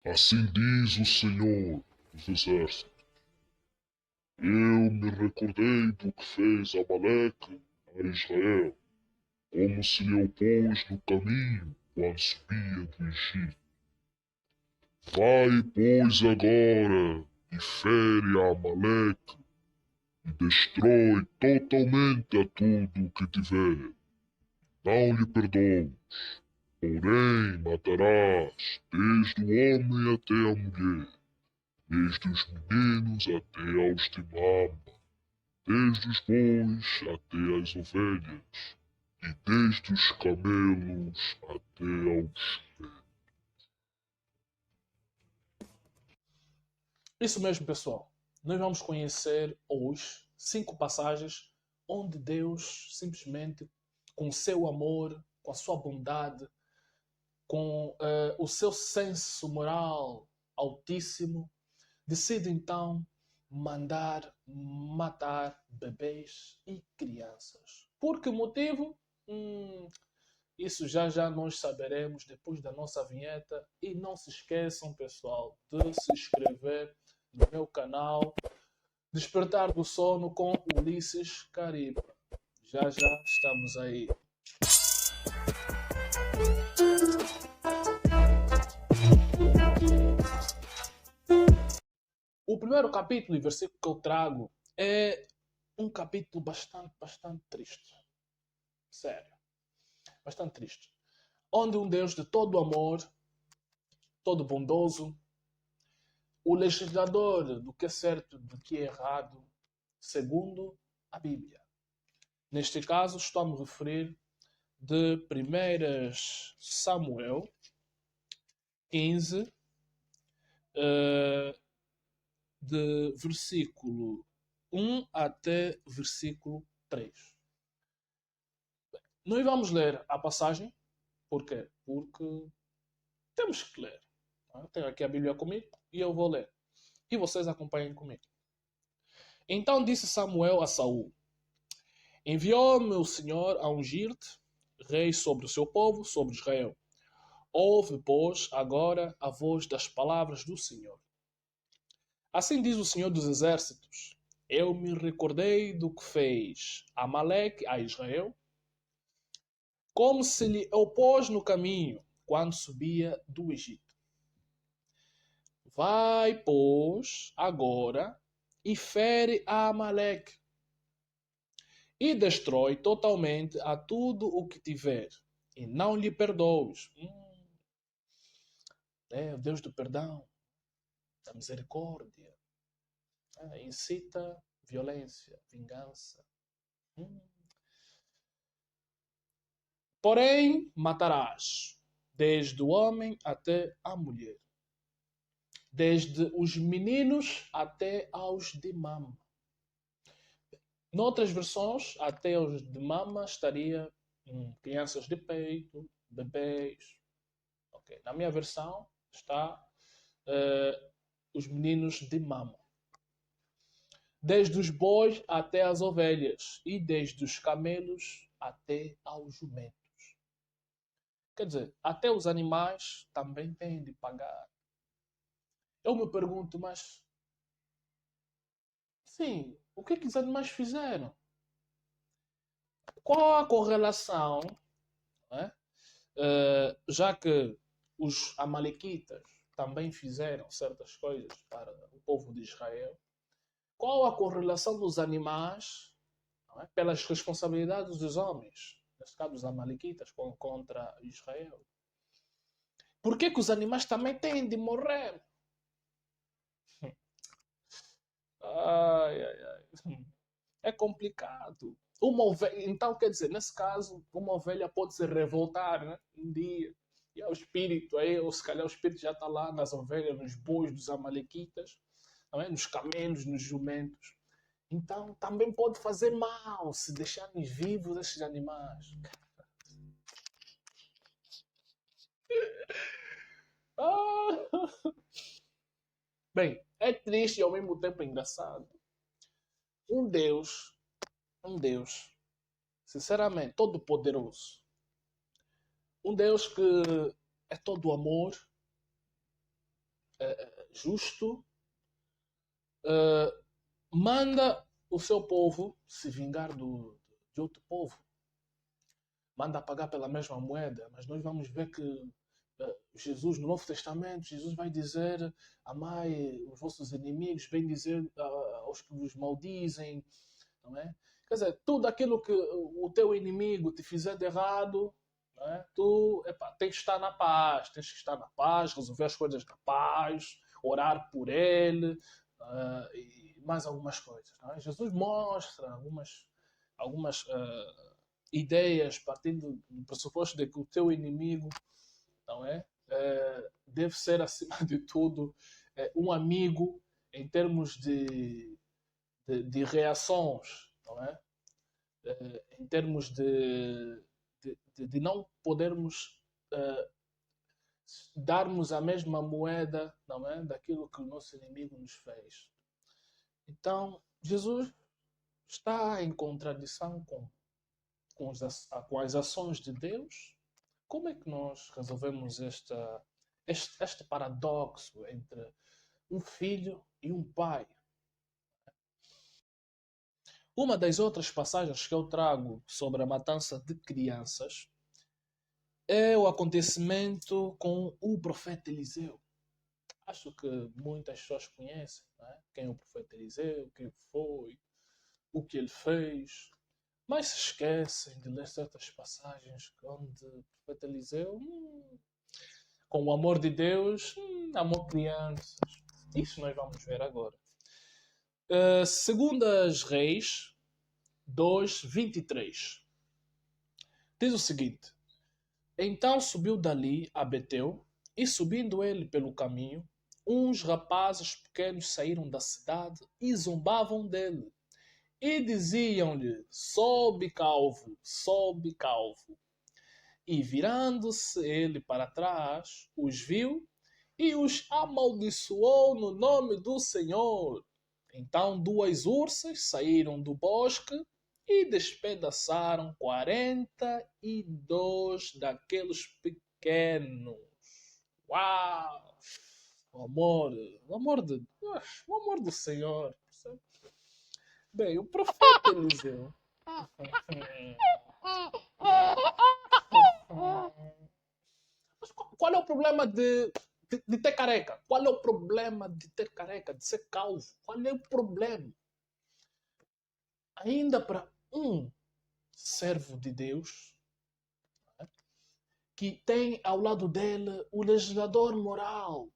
Assim diz o Senhor dos Exércitos: Eu me recordei do que fez Amaleque a Israel, como se lhe opôs no caminho quando subia do Egito. Vai, pois, agora e fere a Amaleque e destrói totalmente a tudo o que tiver. Não lhe perdoes, porém matarás desde o homem até a mulher, desde os meninos até aos de mama, desde os bois até as ovelhas, e desde os camelos até aos... Isso mesmo, pessoal. Nós vamos conhecer hoje 5 passagens onde Deus simplesmente, com o seu amor, com a sua bondade, com o seu senso moral altíssimo, decide então mandar matar bebês e crianças. Por que motivo? Isso já nós saberemos depois da nossa vinheta. E não se esqueçam, pessoal, de se inscrever no meu canal Despertar do Sono com Ulisses Caribe. Já estamos aí. O primeiro capítulo e versículo que eu trago é um capítulo bastante triste. Sério, bastante triste. Onde um Deus de todo amor, todo bondoso, o legislador do que é certo e do que é errado, segundo a Bíblia. Neste caso, estou a me referir de 1 Samuel 15, de versículo 1 até versículo 3. Nós vamos ler a passagem. Por quê? Porque temos que ler. Tenho aqui a Bíblia comigo e eu vou ler. E vocês acompanhem comigo. Então disse Samuel a Saul: Enviou-me o Senhor a ungir-te rei sobre o seu povo, sobre Israel. Ouve, pois, agora a voz das palavras do Senhor. Assim diz o Senhor dos Exércitos: Eu me recordei do que fez Amaleque a Israel, como se lhe opôs no caminho quando subia do Egito. Vai, pois, agora e fere a Amaleque e destrói totalmente a tudo o que tiver, e não lhe perdoes. É o Deus do perdão, da misericórdia. Incita violência, vingança. Porém, matarás, desde o homem até a mulher, desde os meninos até aos de mama. Noutras versões, até os de mama estaria crianças de peito, bebês. Okay. Na minha versão está os meninos de mama. Desde os bois até as ovelhas e desde os camelos até aos jumentos. Quer dizer, até os animais também têm de pagar. Eu me pergunto, mas sim, o que os animais fizeram? Qual a correlação, né? Já que os amalequitas também fizeram certas coisas para o povo de Israel, qual a correlação dos animais, não é, pelas responsabilidades dos homens, nesse caso dos amalequitas, contra Israel? Por que os animais também têm de morrer? Ai, ai, ai. É complicado. Uma ovelha, então, quer dizer, nesse caso, uma ovelha pode se revoltar, né, um dia. E é o espírito, aí, ou se calhar o espírito já está lá nas ovelhas, nos bois dos amalequitas, não é? Nos camelos, nos jumentos. Então, também pode fazer mal se deixarem vivos esses animais. Ah! Bem, é triste e ao mesmo tempo engraçado. Um Deus, um Deus, sinceramente, todo poderoso. Um Deus que é todo amor, justo, manda o seu povo se vingar de outro povo. Manda pagar pela mesma moeda. Mas nós vamos ver que Jesus, no Novo Testamento, Jesus vai dizer: amai os vossos inimigos, bem dizer aos que vos maldizem. Não é? Quer dizer, tudo aquilo que o teu inimigo te fizer de errado, não é? Tu tens que estar na paz, tens que estar na paz, resolver as coisas na paz, orar por ele e mais algumas coisas. Não é? Jesus mostra algumas ideias partindo do pressuposto de que o teu inimigo, não é? Deve ser, acima de tudo, um amigo em termos de reações, não é? Em termos de não podermos darmos a mesma moeda, não é? Daquilo que o nosso inimigo nos fez. Então, Jesus está em contradição com as ações de Deus. Como é que nós resolvemos este paradoxo entre um filho e um pai? Uma das outras passagens que eu trago sobre a matança de crianças é o acontecimento com o profeta Eliseu. Acho que muitas pessoas conhecem, não é? Quem é o profeta Eliseu, quem foi, o que ele fez, mas se esquecem de ler certas passagens onde o profeta Eliseu, com o amor de Deus, amou crianças. Isso nós vamos ver agora. Segundas Reis 2:23 diz o seguinte: então subiu dali a Betel, e subindo ele pelo caminho, uns rapazes pequenos saíram da cidade e zombavam dele. E diziam-lhe: sobe, calvo, sobe, calvo. E virando-se ele para trás, os viu e os amaldiçoou no nome do Senhor. Então duas ursas saíram do bosque e despedaçaram 42 daqueles pequenos. Uau! O amor do Senhor. Bem, o profeta Eliseu. Mas qual é o problema de ter careca? Qual é o problema de ter careca, de ser calvo? Qual é o problema? Ainda para um servo de Deus, que tem ao lado dele o legislador moral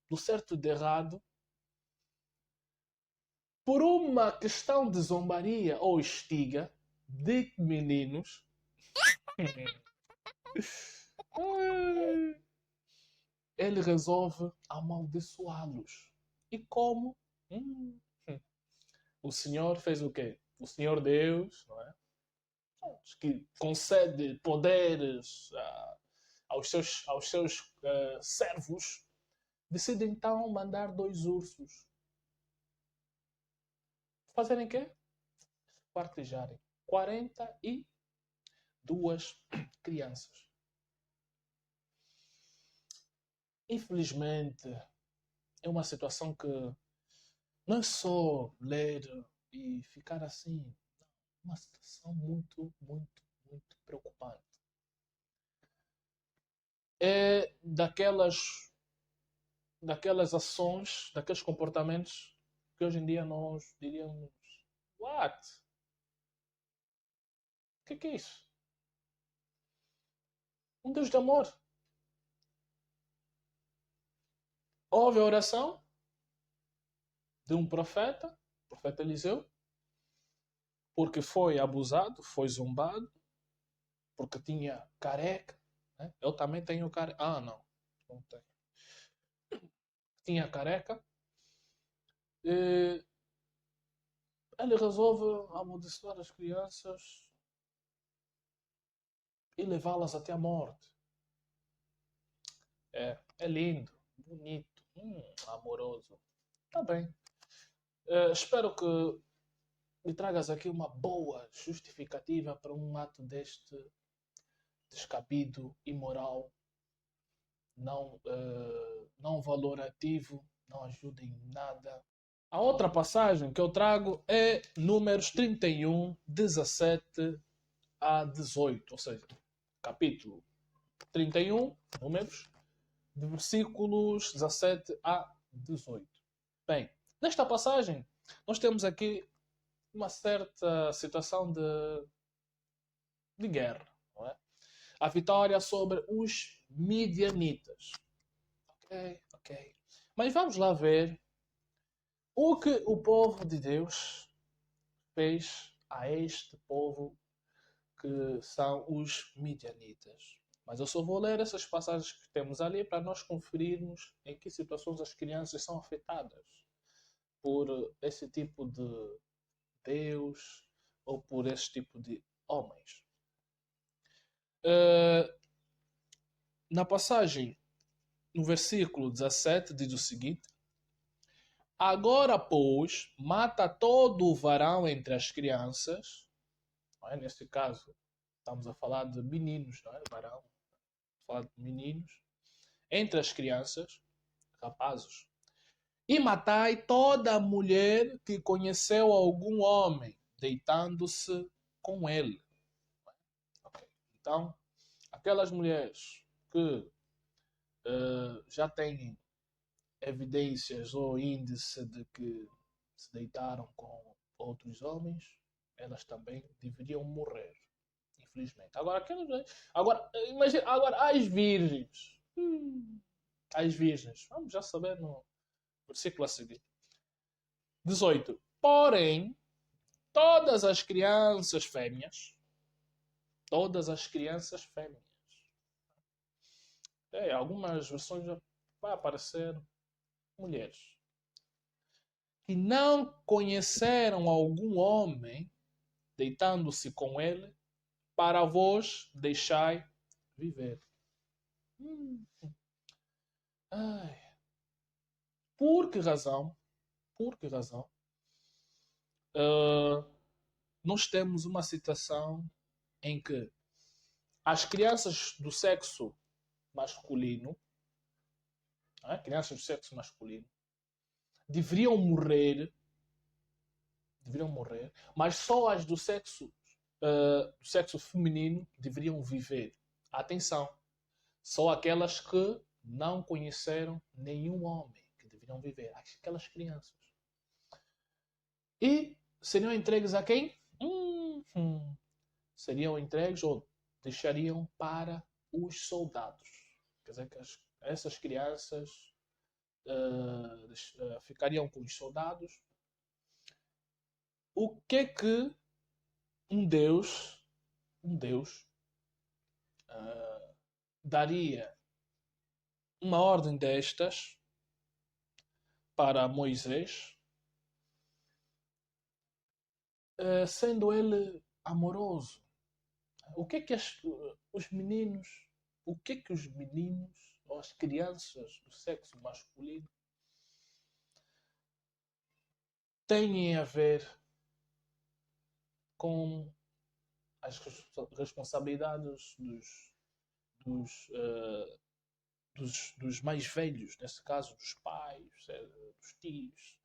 do certo e do errado, por uma questão de zombaria ou estiga de meninos, ele resolve amaldiçoá-los. E como? O Senhor fez o quê? O Senhor Deus, não é? Que concede poderes aos seus servos, decide então mandar dois ursos fazerem quê? Quartejarem 42 crianças. Infelizmente, é uma situação que não é só ler e ficar assim. Uma situação muito, muito, muito preocupante. É daquelas ações, daqueles comportamentos que hoje em dia nós diríamos: what? O que é isso? Um Deus de amor. Houve a oração de um profeta, o profeta Eliseu, porque foi abusado, foi zombado, porque tinha careca. Né? Eu também tenho careca. Ah, não tenho. Tinha careca. E ele resolve amaldiçoar as crianças e levá-las até a morte. É lindo, bonito, amoroso. Está bem. Espero que me tragas aqui uma boa justificativa para um ato deste descabido, imoral não valorativo, não ajuda em nada. A outra passagem que eu trago é Números 31, 17 a 18, ou seja, capítulo 31, Números, de versículos 17 a 18. Bem, nesta passagem, nós temos aqui uma certa situação de guerra, não é? A vitória sobre os midianitas. Ok. Mas vamos lá ver o que o povo de Deus fez a este povo que são os midianitas. Mas eu só vou ler essas passagens que temos ali para nós conferirmos em que situações as crianças são afetadas por esse tipo de Deus ou por esse tipo de homens. Na passagem, no versículo 17, diz o seguinte: agora, pois, mata todo o varão entre as crianças. Não é? Neste caso, estamos a falar de meninos, não é? Varão. Falar de meninos. Entre as crianças, rapazes. E matai toda mulher que conheceu algum homem, deitando-se com ele. Okay. Então, aquelas mulheres que já têm evidências ou índice de que se deitaram com outros homens, elas também deveriam morrer, infelizmente. Imagina, agora as virgens. As virgens. Vamos já saber no versículo a seguir. 18. Porém, todas as crianças fêmeas, algumas versões já vai aparecer mulheres, que não conheceram algum homem, deitando-se com ele, para vos deixai viver. Ai. Por que razão? Nós temos uma situação em que as crianças do sexo masculino, deveriam morrer, mas só as do sexo feminino deveriam viver. Atenção, só aquelas que não conheceram nenhum homem que deveriam viver, aquelas crianças. E seriam entregues a quem? Seriam entregues ou deixariam para os soldados. Quer dizer que essas crianças ficariam com os soldados. O que é que um Deus daria uma ordem destas para Moisés, sendo ele amoroso? O que é que os meninos ou as crianças do sexo masculino têm a ver com as responsabilidades dos mais velhos, nesse caso dos pais, dos tios?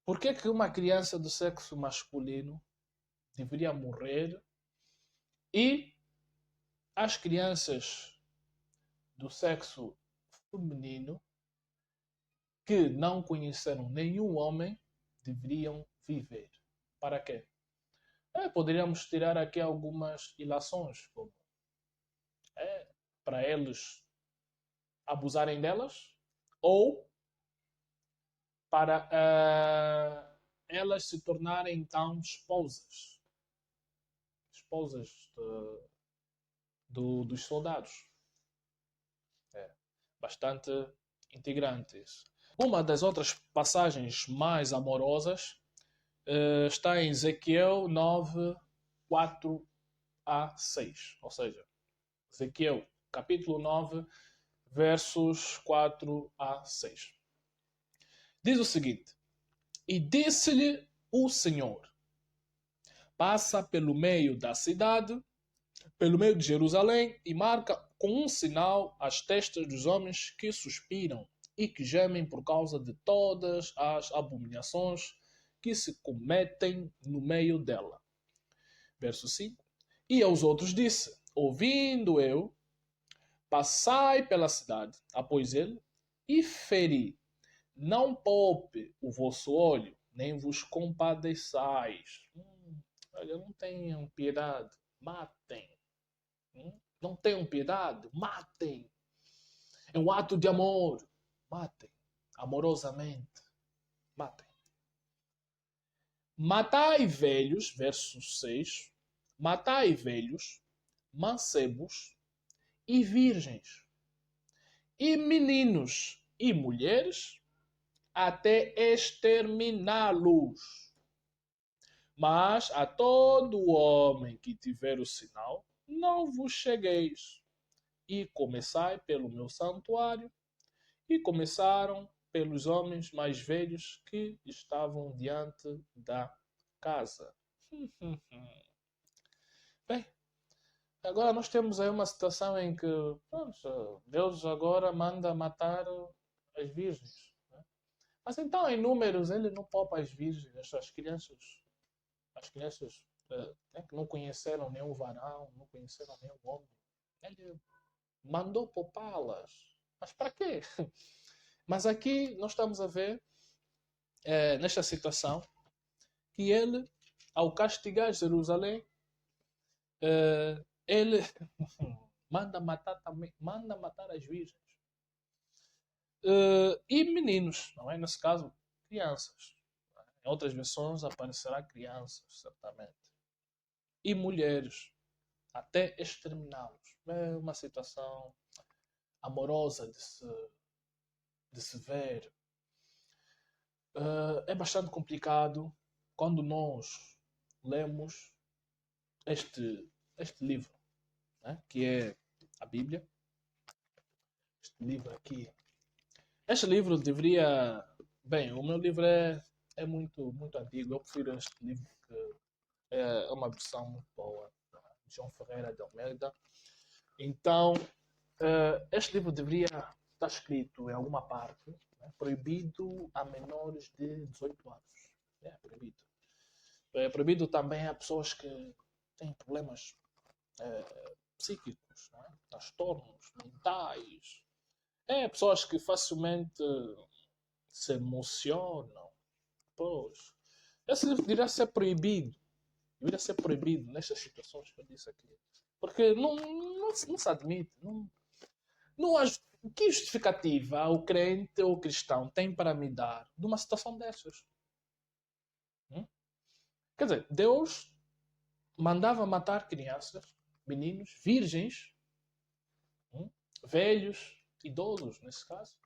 Por que é que uma criança do sexo masculino deveria morrer e as crianças do sexo feminino que não conheceram nenhum homem deveriam viver? Para quê? Poderíamos tirar aqui algumas ilações, como para eles abusarem delas, ou para elas se tornarem então esposas dos soldados. Bastante integrante isso. Uma das outras passagens mais amorosas está em Ezequiel 9, 4 a 6. Ou seja, Ezequiel capítulo 9, versos 4 a 6. Diz o seguinte: e disse-lhe o Senhor: passa pelo meio da cidade, pelo meio de Jerusalém e marca com um sinal as testas dos homens que suspiram e que gemem por causa de todas as abominações que se cometem no meio dela. Verso 5. E aos outros disse, ouvindo eu, passai pela cidade após ele e feri. Não poupe o vosso olho, nem vos compadeçais. Olha, não tenham piedade, matem. Não tenham piedade, matem. É um ato de amor, matem. Amorosamente, matem. Matai velhos, verso 6. Matai velhos, mancebos e virgens, e meninos e mulheres, até exterminá-los. Mas a todo homem que tiver o sinal, não vos chegueis. E começai pelo meu santuário. E começaram pelos homens mais velhos que estavam diante da casa. Bem, agora nós temos aí uma situação em que Deus agora manda matar as virgens. Né? Mas então, em números, ele não poupa as virgens, as crianças que não conheceram nenhum varão, não conheceram nenhum homem. Ele mandou poupá-las. Mas para quê? Mas aqui nós estamos a ver, nesta situação, que ele, ao castigar Jerusalém, ele manda matar as virgens. E meninos, não é? Nesse caso, crianças. Em outras versões aparecerá crianças, certamente. E mulheres, até exterminá-los. É uma situação amorosa de se ver. É bastante complicado quando nós lemos este livro, né? Que é a Bíblia. Este livro aqui. Este livro deveria... Bem, o meu livro é muito, muito antigo. Eu prefiro este livro, que é uma versão muito boa, de João Ferreira de Almeida. Então, este livro deveria estar escrito em alguma parte, né? Proibido a menores de 18 anos. É proibido. É proibido também a pessoas que têm problemas psíquicos, né? Transtornos mentais. Pessoas que facilmente se emocionam. Pois. Esse livro deveria ser proibido. Deveria ser proibido nestas situações que eu disse aqui. Porque não se admite. Não há que justificativa o crente ou o cristão tem para me dar de uma situação dessas? Quer dizer, Deus mandava matar crianças, meninos, virgens, velhos, idosos, nesse caso.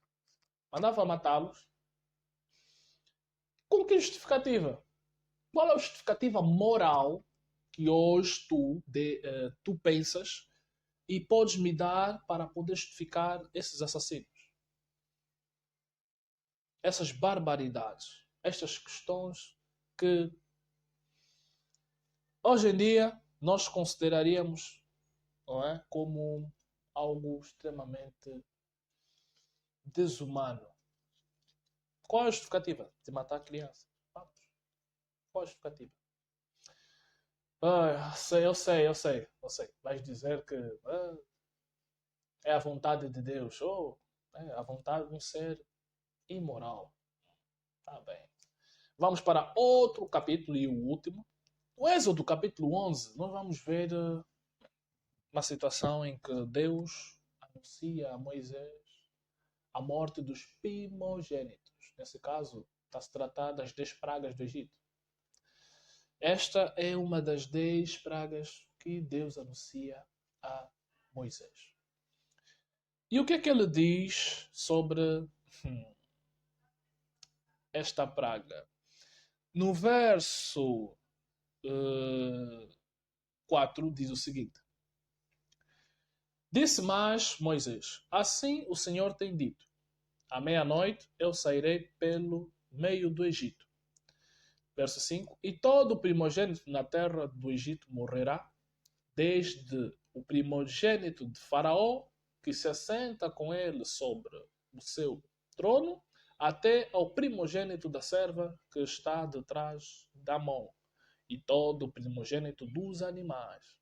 Mandava matá-los. Com que justificativa? Qual é a justificativa moral que hoje tu pensas e podes me dar para poder justificar esses assassinos? Essas barbaridades. Estas questões que hoje em dia nós consideraríamos, não é, como algo extremamente desumano. Qual é a justificativa de matar a criança? Vamos. Qual é a justificativa? Eu sei. Vais dizer que é a vontade de Deus, ou é a vontade de um ser imoral. Tá bem. Vamos para outro capítulo e o último. No Êxodo, capítulo 11, nós vamos ver uma situação em que Deus anuncia a Moisés a morte dos primogênitos. Nesse caso, está-se a tratar das 10 pragas do Egito. Esta é uma das 10 pragas que Deus anuncia a Moisés. E o que é que ele diz sobre esta praga? No verso 4 diz o seguinte: Disse mais Moisés: Assim o Senhor tem dito: à meia-noite eu sairei pelo meio do Egito. Verso 5: E todo primogênito na terra do Egito morrerá, desde o primogênito de Faraó, que se assenta com ele sobre o seu trono, até ao primogênito da serva que está detrás da mão, e todo o primogênito dos animais.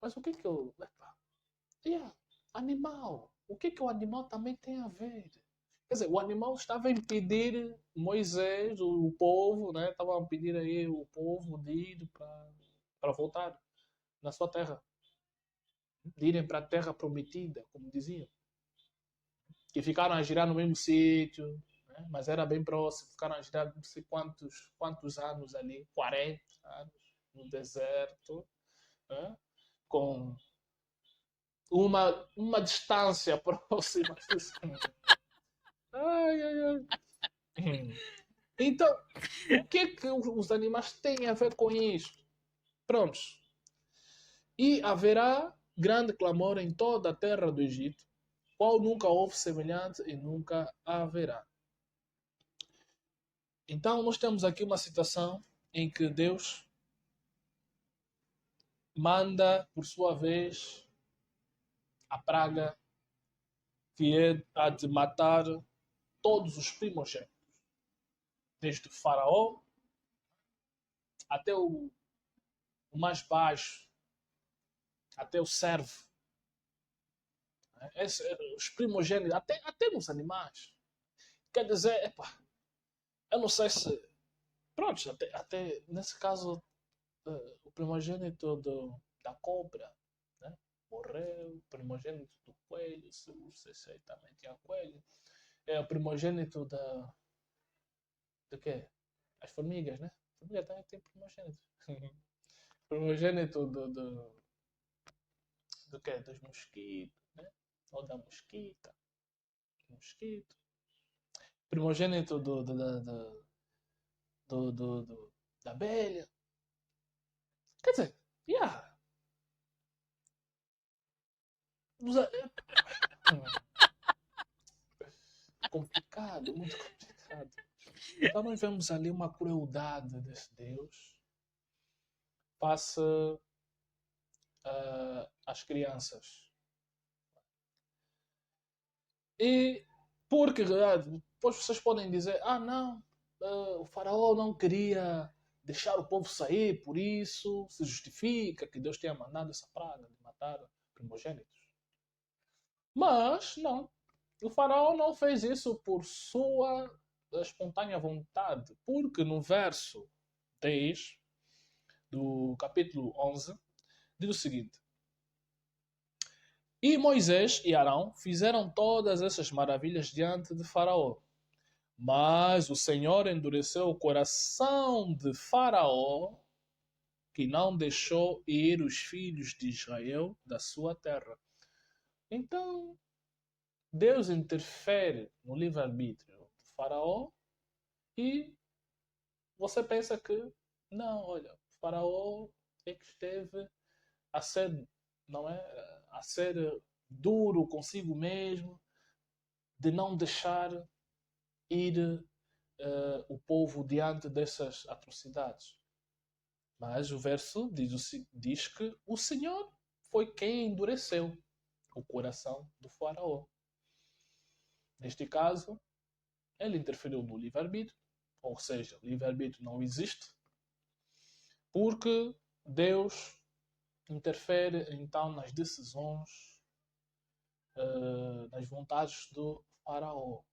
Mas o que que eu... animal. O que que o animal também tem a ver? Quer dizer, o animal estava a impedir Moisés, o povo, né? Estava a impedir aí o povo de ir para voltar na sua terra. De irem para a terra prometida, como diziam. Que ficaram a girar no mesmo sítio, né? Mas era bem próximo. Ficaram a girar não sei quantos anos ali, 40 anos no deserto, né? Com uma distância próxima. Ai, ai, ai. Então, o que é que os animais têm a ver com isto? Prontos. E haverá grande clamor em toda a terra do Egito, qual nunca houve semelhante e nunca haverá. Então, nós temos aqui uma situação em que Deus manda, por sua vez, a praga que é a de matar todos os primogênitos, desde o faraó até o mais baixo, até o servo. Os primogênitos, até nos animais. Quer dizer, epa, eu não sei se... Pronto, até nesse caso, o primogênito da cobra, né? Morreu. O primogênito do coelho, se sei também tinha coelho. É o primogênito de quê? As formigas, né? A formiga também tem primogênito. Primogênito do quê? Dos mosquitos, né? Ou da mosquita. Mosquito. Primogênito da abelha. Quer dizer, yeah. Complicado, muito complicado. Então nós vemos ali uma crueldade desse Deus face às crianças. E porque depois vocês podem dizer, não, o faraó não queria deixar o povo sair, por isso se justifica que Deus tenha mandado essa praga de matar primogênitos. Mas não, o faraó não fez isso por sua espontânea vontade, porque no verso 10 do capítulo 11 diz o seguinte: E Moisés e Arão fizeram todas essas maravilhas diante de Faraó. Mas o Senhor endureceu o coração de Faraó, que não deixou ir os filhos de Israel da sua terra. Então, Deus interfere no livre-arbítrio de Faraó e você pensa que, não, olha, Faraó é que esteve a ser, não é, a ser duro consigo mesmo, de não deixar ir o povo diante dessas atrocidades. Mas o verso diz que o Senhor foi quem endureceu o coração do faraó. Neste caso, ele interferiu no livre-arbítrio, ou seja, o livre-arbítrio não existe, porque Deus interfere então nas decisões, nas vontades do faraó.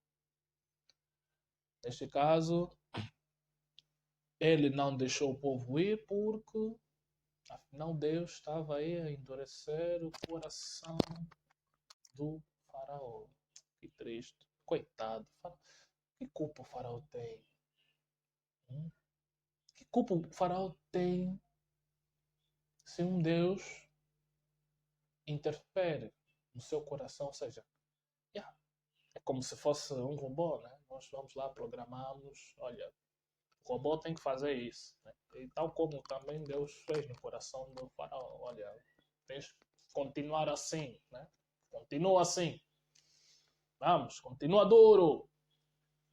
Neste caso, ele não deixou o povo ir porque, afinal, Deus estava aí a endurecer o coração do faraó. Que triste. Coitado. Que culpa o faraó tem? Que culpa o faraó tem se um Deus interfere no seu coração? Ou seja, é como se fosse um robô, né? Nós vamos lá, programamos, olha, o robô tem que fazer isso. Né? E tal como também Deus fez no coração do faraó. Olha, tens que continuar assim, né? Continua assim. Vamos, continua duro.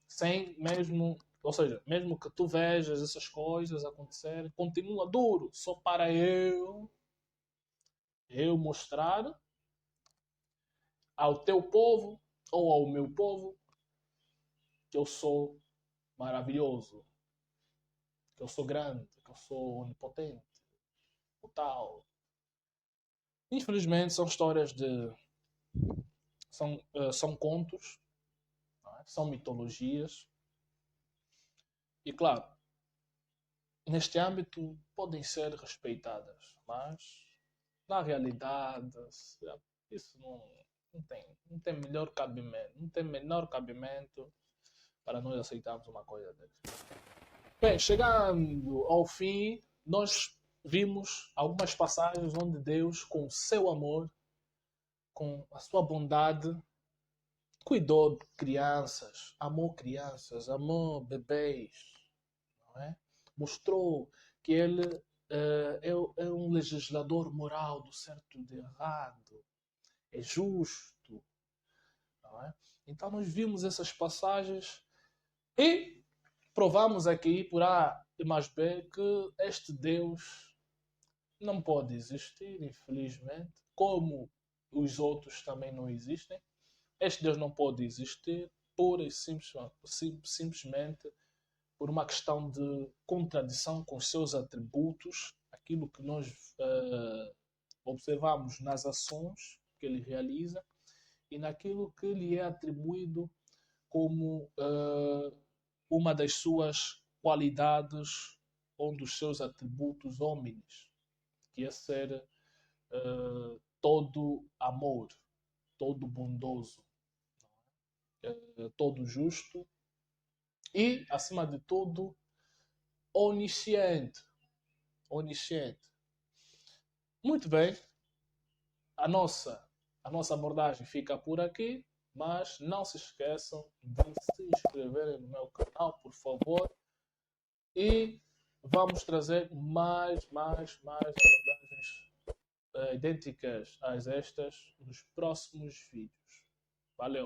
Sem mesmo ou seja, mesmo que tu vejas essas coisas acontecerem, continua duro, só para eu mostrar ao teu povo ou ao meu povo que eu sou maravilhoso, que eu sou grande, que eu sou onipotente, o tal. Infelizmente são histórias de... são contos, não é? São mitologias. E claro, neste âmbito podem ser respeitadas, mas na realidade isso não tem melhor cabimento, não tem menor cabimento para nós aceitarmos uma coisa dessa. Bem, chegando ao fim, nós vimos algumas passagens onde Deus, com o seu amor, com a sua bondade, cuidou de crianças, amou bebês, não é? Mostrou que ele é um legislador moral do certo e do errado, é justo, não é? Então nós vimos essas passagens e provamos aqui por A e mais B que este Deus não pode existir, infelizmente, como os outros também não existem. Este Deus não pode existir pura e simplesmente por uma questão de contradição com os seus atributos, aquilo que nós observamos nas ações que ele realiza e naquilo que lhe é atribuído como uma das suas qualidades ou dos seus atributos homens, que é ser todo amor, todo bondoso, todo justo e, acima de tudo, onisciente. Onisciente. Muito bem, a nossa abordagem fica por aqui, mas não se esqueçam de se inscreverem no meu canal, por favor, e vamos trazer mais abordagens idênticas a estas nos próximos vídeos. Valeu!